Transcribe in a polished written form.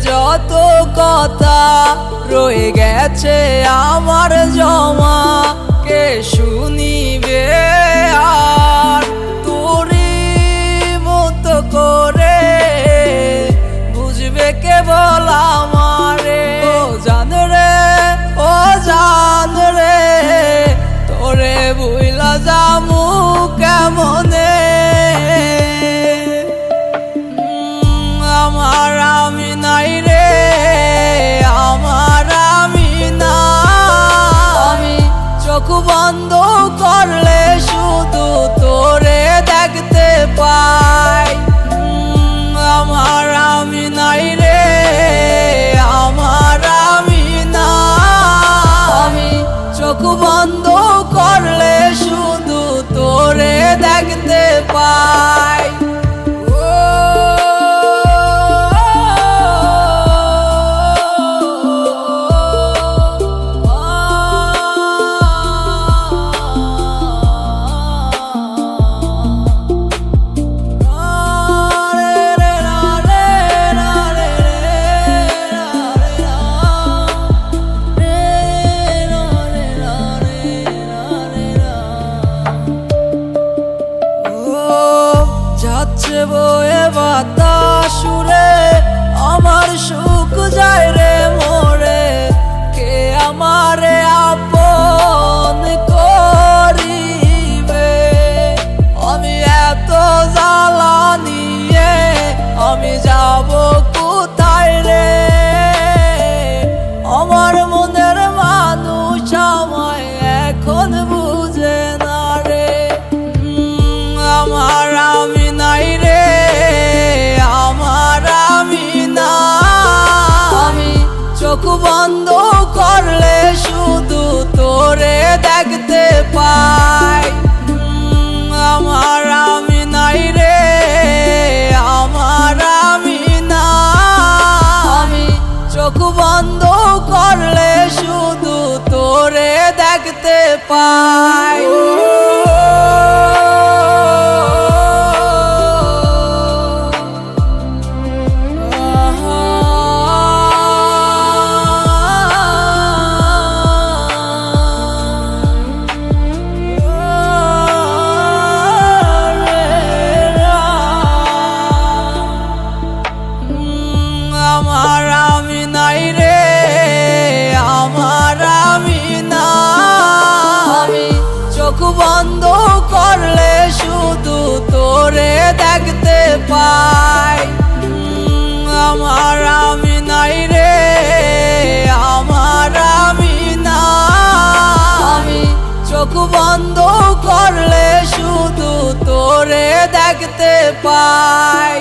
যত কথা রয়ে গেছে আমার জমা, কে শুনিবে আর তোরই মতো করে বুঝবে কেবল আমারে। ও জান রে তোরে বুইলা যামু কেমনে, আমার আমি নাই রে, আমার আমি না। আমি চোখ বন্ধ করলে শুধু তোরে দেখতে পাই, আমার আমি নাই রে, আমার আমি না। আমি চোখ বন্ধ করলে শুধু তোরে দেখতে পাই। যাচ্ছে বয়ে বাতাস উড়ে আমার সুখ যায় রে মোরে, কে আমারে আপন করিবে। আমি এত জ্বালা নিয়ে আমি যাব কোথায় রে, আমার মনের মানুষ আমায় এখন বুঝে না রে। আমার আমি নাই রে, আমার আমি না। আমি চোখ বন্ধ করলে শুধু তোরে দেখতে পাই, আমার আমি নাই রে, আমার আমি না। আমি চোখ বন্ধ করলে শুধু তোরে দেখতে পাই। আমার আমি নাই রে, আমার আমি না। আমি চোখ বন্ধ করলে শুধু তোরে দেখতে পাই, আমার আমি নাই রে, আমার আমি না। আমি চোখ বন্ধ করলে শুধু তোরে দেখতে পাই।